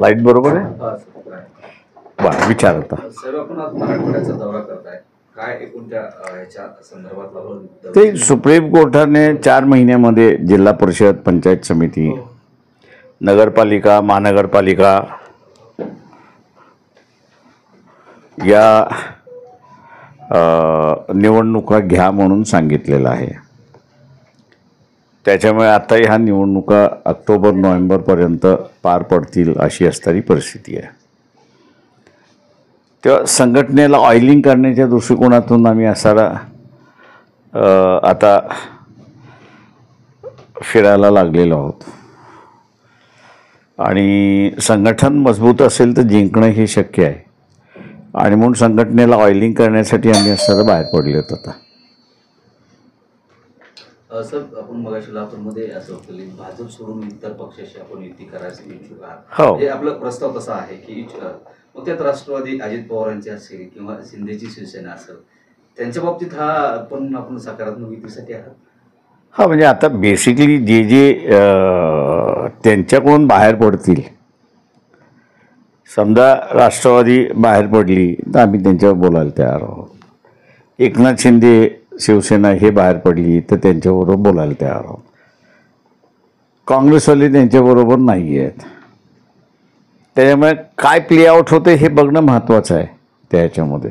Light बरोबर आहे. बरं, विचार होता. सर, आपण आज मराठवाड्याचा दौरा करताय, काय एकूण त्या ह्याच्या संदर्भात ते सुप्रीम कोर्टाने 4 महिन्यामध्ये जिल्हा परिषद, पंचायत समिती, नगरपालिका, महानगरपालिका या निवडणुका घ्या म्हणून सांगितलेलं आहे. त्याच्यामुळे आता ह्या निवडणुका ऑक्टोबर-नोव्हेंबरपर्यंत पार पडतील अशी असणारी परिस्थिती आहे. तेव्हा संघटनेला ऑइलिंग करण्याच्या दृष्टिकोनातून आम्ही असाला आता फिरायला लागलेलो आहोत. आणि संघटन मजबूत असेल तर जिंकणं हे शक्य आहे. आणि म्हणून संघटनेला ऑइलिंग करण्यासाठी आम्ही असताना बाहेर पडले होतो. आता सर, आपण मगाशी लातूरमध्ये असं होतं की भाजप सोडून इतर पक्षाशी आपण युती करायची इच्छुक आहात. हो, म्हणजे आपला प्रस्ताव तसा आहे की मग त्यात राष्ट्रवादी अजित पवारांची असेल किंवा शिंदेची शिवसेना असेल, त्यांच्या बाबतीत हा आपण सकारात्मक युतीसाठी आहात. हा, म्हणजे आता बेसिकली जे त्यांच्याकडून बाहेर पडतील, समजा राष्ट्रवादी बाहेर पडली तर आम्ही त्यांच्यावर बोलायला तयार आहोत. एकनाथ शिंदे शिवसेना हे बाहेर पडली तर त्यांच्याबरोबर बोलायला तयार आहोत. काँग्रेसवाले त्यांच्याबरोबर नाही आहेत. त्याच्यामुळे काय प्ले आउट होते हे बघणं महत्त्वाचं आहे त्याच्यामध्ये.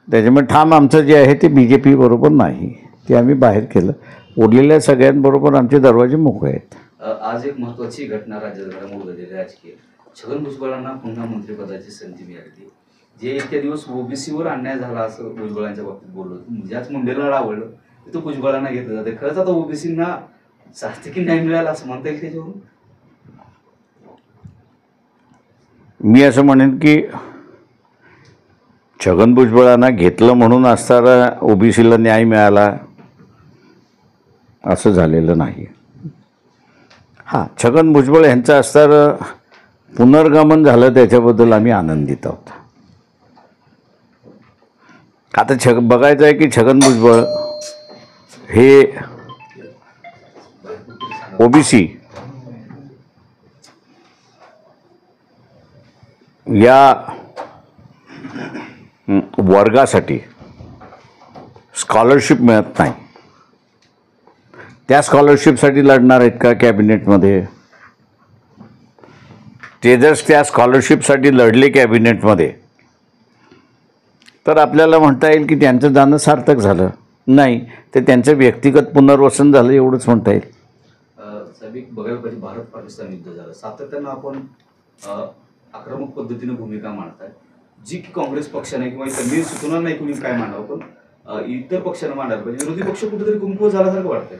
त्याच्यामुळे ठाम आमचं जे आहे ते BJP बरोबर नाही, ते आम्ही बाहेर केलं. उरलेल्या सगळ्यांबरोबर आमचे दरवाजे मोकळे आहेत. आज एक महत्त्वाची घटना राज्यात घडामोड झालेली राजकीय. छगन भुजबळांना पुन्हा मंत्रिपदाची संधी मिळाली. जे इतक्या दिवस ओबीसीवर अन्याय झाला असं भुजबळांच्या बाबतीत बोललो, ज्याच मुंडेला डावळलं तिथं भुजबळांना घेतलं जाते. खरंच आता ओबीसींना शासकीय न्याय मिळाला असं म्हणता येईल त्याच्यावरून? मी असं म्हणेन की छगन भुजबळांना घेतलं म्हणून असताना ओबीसीला न्याय मिळाला असं झालेलं नाही. हां, छगन भुजबळ यांचं असताना पुनर्गमन झालं त्याच्याबद्दल आम्ही आनंदित आहोत. आता बघायचं आहे की छगन भुजबळ हे ओबीसी या वर्गासाठी स्कॉलरशिप मिळत नाही. त्या स्कॉलरशिपसाठी लढणार आहेत का कॅबिनेटमध्ये? ते जर त्या स्कॉलरशिपसाठी लढले कॅबिनेटमध्ये तर आपल्याला म्हणता येईल की त्यांचं जाणं सार्थक झालं. नाही तर त्यांचं व्यक्तिगत पुनर्वसन झालं एवढंच म्हणता येईल. साहेब, बघायला पाहिजे, भारत पाकिस्तान युद्ध झालं, सातत्यानं आपण आक्रमक पद्धतीने भूमिका मांडताय, जी की काँग्रेस पक्षाने किंवा इतर मी सुचणार नाही कुणी काय मांडावं, पण इतर पक्षानं मांडायला पाहिजे. विरोधी पक्ष कुठेतरी कमकुवत झाल्यासारखं वाटतंय.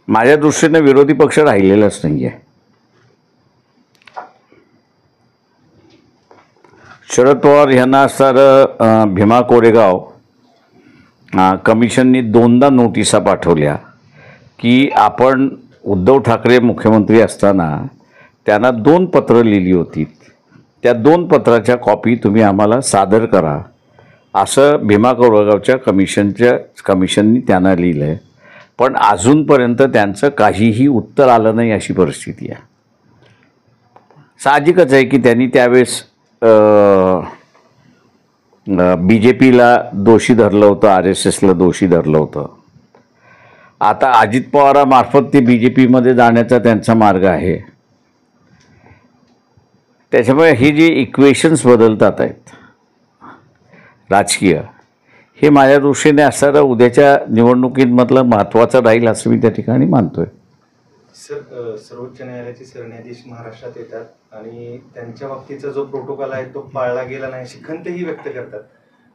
माझ्या दृष्टीने विरोधी पक्ष राहिलेलाच नाही आहे. शरद पवार यांना असणारं भीमा कोरेगाव कमिशननी 2दा नोटिसा पाठवल्या की आपण उद्धव ठाकरे मुख्यमंत्री असताना त्यांना 2 पत्रं लिहिली होती, त्या 2 पत्राच्या कॉपी तुम्ही आम्हाला सादर करा असं भीमा कोरेगावच्या कमिशननी त्यांना लिहिलं आहे. पण अजूनपर्यंत त्यांचं काहीही उत्तर आलं नाही अशी परिस्थिती आहे. साहजिकच आहे की त्यांनी त्यावेळेस BJPला दोषी धरलं होतं, RSSला दोषी धरलं होतं. आता अजित पवारामार्फत ते BJPमध्ये जाण्याचा त्यांचा मार्ग आहे. त्याच्यामुळे हे जे इक्वेशन्स बदलतात आहेत राजकीय, हे माझ्या दृष्टीने असणारं उद्याच्या निवडणुकीमधलं महत्त्वाचं राहील असं मी त्या ठिकाणी मानतोय. सर, सर्वोच्च न्यायालयाचे सरन्यायाधीश महाराष्ट्रात येतात आणि त्यांच्या बाबतीचा जो प्रोटोकॉल आहे तो पाळला गेला नाही अशी खंतही व्यक्त करतात.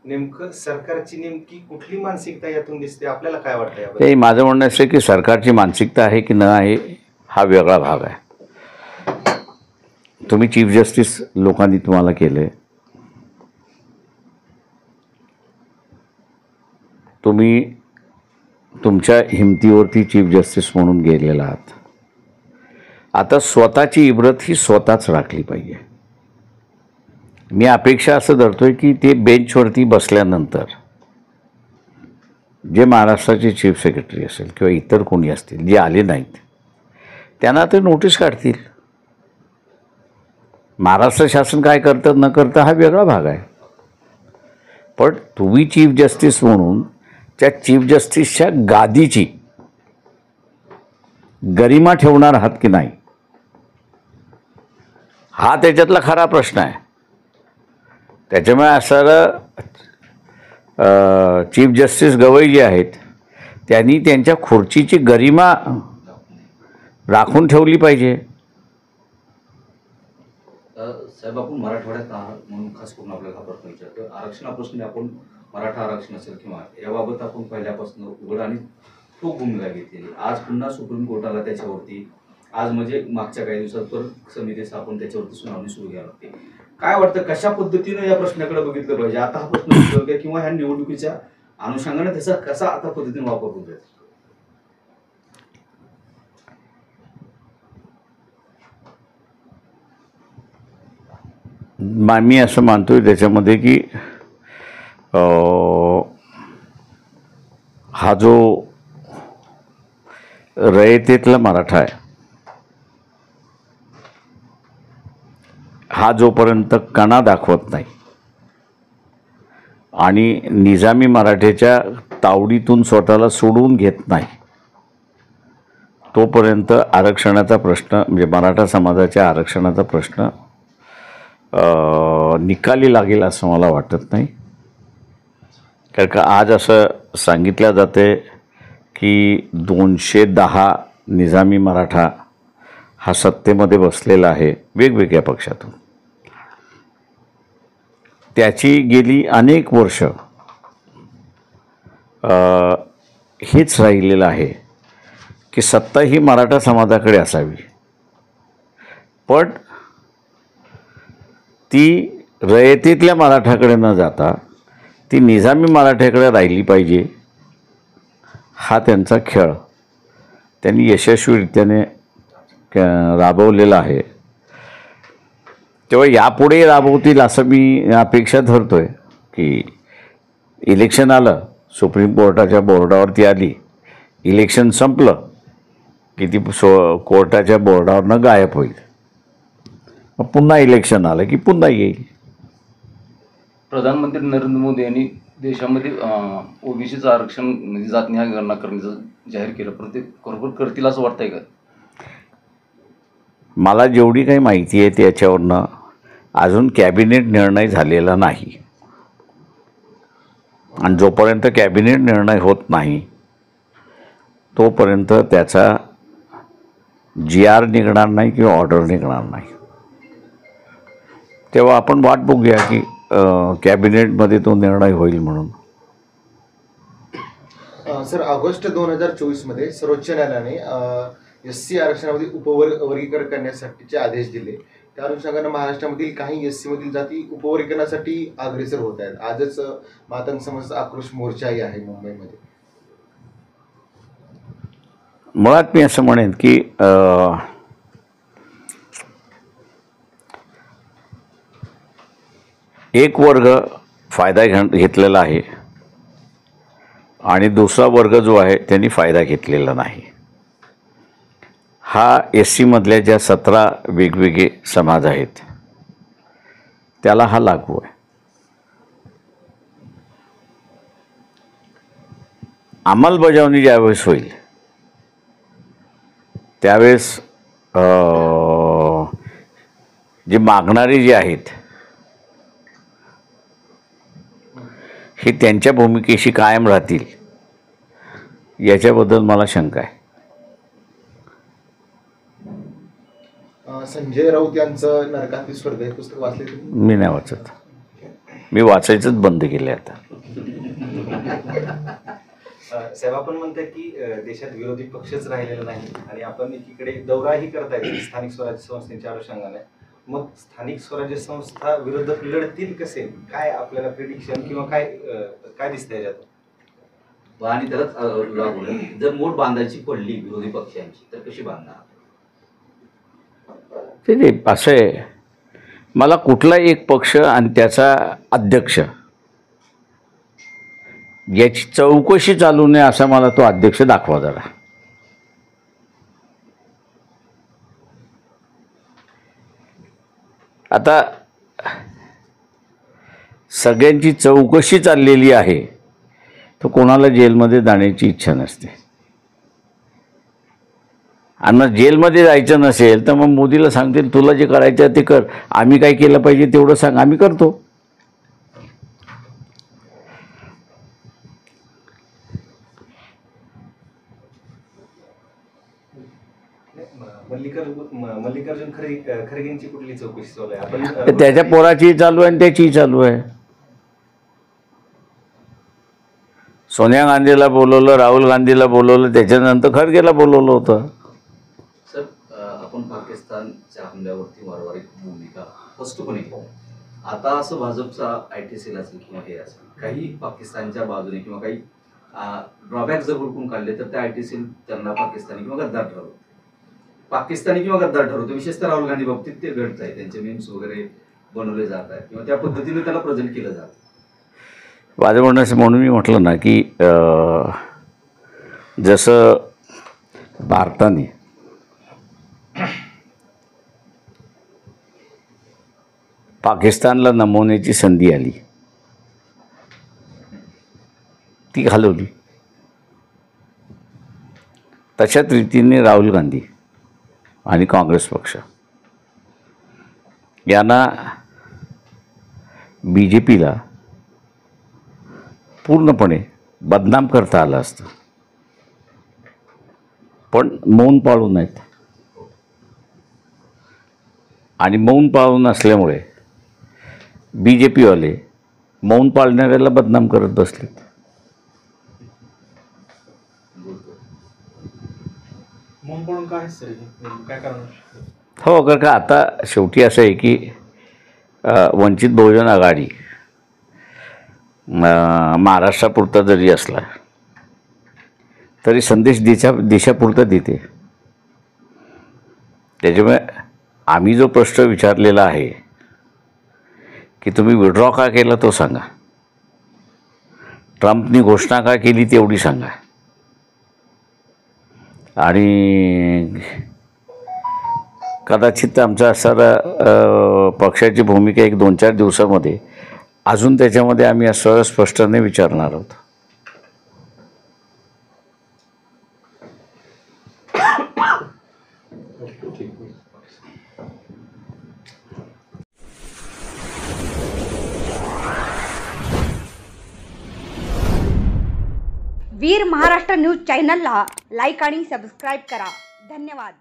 नेमकं सरकारची नेमकी कुठली मानसिकता यातून दिसते, आपल्याला काय वाटतं? ते माझं म्हणणं असं की सरकारची मानसिकता आहे की न आहे हा वेगळा भाग आहे. तुम्ही चीफ जस्टिस लोकांनी तुम्हाला केले, तुम्ही तुमच्या हिमतीवरती चीफ जस्टिस म्हणून गेलेला आहात. आता स्वतःची इब्रत ही स्वतःच राखली पाहिजे. मी अपेक्षा असं धरतोय की ते बेंचवरती बसल्यानंतर जे महाराष्ट्राचे चीफ सेक्रेटरी असेल किंवा इतर कोणी असतील जे आले नाहीत त्यांना ते नोटीस काढतील महाराष्ट्र शासन काय करतं न करतं हा वेगळा भाग आहे. पण तुम्ही चीफ जस्टिस म्हणून त्या चीफ जस्टिसच्या गादीची गरिमा ठेवणार आहात की नाही, हा त्याच्यातला खरा प्रश्न आहे. त्याच्यामुळे असं चीफ जस्टिस गवई जे आहेत त्यांनी त्यांच्या खुर्चीची गरिमा राखून ठेवली पाहिजे. साहेब, आपण मराठवाड्यात आहात म्हणून खास करून आपल्याला हा प्रश्न विचारतो. आरक्षणाप्रश्नी आपण मराठा आरक्षण असेल किंवा याबाबत आपण पहिल्यापासून उघड आणि ठोक भूमिका घेतलेली. आज पुन्हा सुप्रीम कोर्टाला त्याच्यावरती आज म्हणजे मागच्या काही दिवसात तर समिती स्थापन त्याच्यावरती सुनावणी सुरू घ्यावी लागते. काय वाटतं, कशा पद्धतीनं या प्रश्नाकडे बघितलं पाहिजे? आता हा प्रश्न विचारतोय किंवा ह्या निवडणुकीच्या अनुषंगाने त्याचा कसा आता पद्धतीने वापर होत आहे? मी असं मानतोय त्याच्यामध्ये की हा जो रयतेतला मराठा आहे हा जोपर्यंत कणा दाखवत नाही आणि निजामी मराठ्याच्या तावडीतून स्वतःला सोडवून घेत नाही तोपर्यंत आरक्षणाचा प्रश्न म्हणजे मराठा समाजाच्या आरक्षणाचा प्रश्न निकाली लागेल असं मला वाटत नाही. कारण का आज असं सांगितलं जाते की 210 निजामी मराठा हा सत्तेमध्ये बसलेला आहे वेगवेगळ्या पक्षातून. त्याची गेली अनेक वर्ष हेच राहिलेलं आहे की सत्ता ही मराठा समाजाकडे असावी, पण ती रयतेतल्या मराठाकडे न जाता ती निजामी मराठ्याकडे राहिली पाहिजे. हा त्यांचा खेळ त्यांनी यशस्वीरित्याने राबवलेला आहे. तेव्हा यापुढे राबवतील असं मी अपेक्षा धरतोय की इलेक्शन आलं, सुप्रीम कोर्टाच्या बोर्डावरती आली, इलेक्शन संपलं की ती कोर्टाच्या बोर्डावरनं गायब होईल. मग पुन्हा इलेक्शन आलं की पुन्हा येईल. प्रधानमंत्री नरेंद्र मोदी यांनी देशामध्ये ओबीसीचं आरक्षण म्हणजे जातनिहाय गणना करण्याचं जाहीर केलं, पण ते खरोखर करतील असं वाटतंय का? मला जेवढी काही माहिती आहे त्याच्यावरनं अजून कॅबिनेट निर्णय झालेला नाही आणि जोपर्यंत कॅबिनेट निर्णय होत नाही तोपर्यंत त्याचा GR निघणार नाही किंवा ऑर्डर निघणार नाही. तेव्हा आपण वाट बघूया की कॅबिनेटमध्ये तो निर्णय होईल म्हणून. सर, ऑगस्ट 2024 मध्ये सर्वोच्च न्यायालयाने SC आरक्षणामध्ये उपवर्गीकरण करण्यासाठीचे आदेश दिले. त्या अनुषंगाने महाराष्ट्रामधील काही SC मधील जाती उपवर्गीकरणासाठी अग्रेसर होत आहेत. आजच मातंग समाजाचा आक्रोश मोर्चाही आहे मुंबईमध्ये. मुळात मी असं म्हणेन की एक वर्ग फायदा घेतलेला आहे आणि दुसरा वर्ग जो आहे त्यांनी फायदा घेतलेला नाही. हा SC मधल्या ज्या 17 वेगवेगळे समाज आहेत त्याला हा लागू आहे. अंमलबजावणी ज्यावेळेस होईल त्यावेळेस जे मागणारे जे आहेत हे त्यांच्या भूमिकेशी कायम राहतील याच्याबद्दल मला शंका आहे. संजय राऊत यांचं नरकातील स्वर्ग हे पुस्तक वाचले तुम्ही? मी नाही वाचत. मी वाचायचंच बंद केलं आता. साहेब, आपण म्हणताय की देशात विरोधी पक्षच राहिलेला नाही आणि आपण एकीकडे दौराही करतायत स्थानिक स्वराज्य संस्थेच्या अनुषंगाने. मग स्थानिक स्वराज्य संस्था विरोधक लढतील कसे? काय आपल्याला प्रिडिक्शन किंवा काय दिसतंय याच्यात? आणि त्यालाच लागून जर मोठ बांधायची पडली विरोधी पक्षांची तर कशी बांधणार? ते असं आहे, मला कुठला एक पक्ष आणि त्याचा अध्यक्ष याची चौकशी चालू नये असा मला तो अध्यक्ष दाखवा जरा. आता सगळ्यांची चौकशी चाललेली आहे, तर कोणाला जेलमध्ये जाण्याची इच्छा नसते. आणि मग जेलमध्ये जायचं नसेल तर मग मोदीला सांगतील तुला जे करायचं ते कर, आम्ही काय केलं पाहिजे तेवढं सांग, आम्ही करतो. मल्लिकार्जुन खरगेंची कुठली चौकशी चालू आहे? आपण त्याच्या पोराची चालू आहे आणि त्याचीही चालू आहे. सोनिया गांधीला बोलवलं, राहुल गांधीला बोलवलं, त्याच्यानंतर खरगेला बोलवलं होतं. सर, आपण पाकिस्तानच्या हमल्यावरती वारंवार एक भूमिका स्पष्टपणे आता असं भाजपचा आयटी सेल असेल किंवा हे असेल काही पाकिस्तानच्या बाजूने किंवा काही ड्रॉबॅक जर हुडकून काढले तर त्या आयटी सेल त्यांना पाकिस्तानी किंवा गद्दार ठरवतो. पाकिस्तानी किंवा गद्दार ठरवतो. विशेषतः राहुल गांधी बाबतीत ते घडत आहे. त्यांचे मीम्स वगैरे बनवले जात आहेत किंवा त्या पद्धतीने त्याला प्रेझेंट केलं जातं. माझं म्हणणं असं, म्हणून मी म्हटलं ना की जसं भारताने पाकिस्तानला नमवण्याची संधी आली, ती घालवली, तशाच रीतीने राहुल गांधी आणि काँग्रेस पक्ष यांना BJPला पूर्णपणे बदनाम करता आलं असतं, पण मौन पाळून आहेत. आणि मौन पाळून असल्यामुळे BJPवाले मौन पाळणाऱ्याला बदनाम करत बसलेत. मौन पडून काय सर काय कारण? हो, कारण का आता शेवटी असं आहे की वंचित बहुजन आघाडी महाराष्ट्रापुरता जरी असला तरी संदेश देशापुरता देते. त्याच्यामुळे आम्ही जो प्रश्न विचारलेला आहे की तुम्ही विड्रॉ का केला तो सांगा, ट्रम्पनी घोषणा का केली तेवढी सांगा, आणि कदाचित आमचा असणारा पक्षाची भूमिका 1-2-4 दिवसामध्ये अजून त्याच्यामध्ये आम्ही असं स्पष्टपणे विचारणार आहोत. वीर महाराष्ट्र न्यूज चॅनलला लाईक आणि सबस्क्राईब करा. धन्यवाद.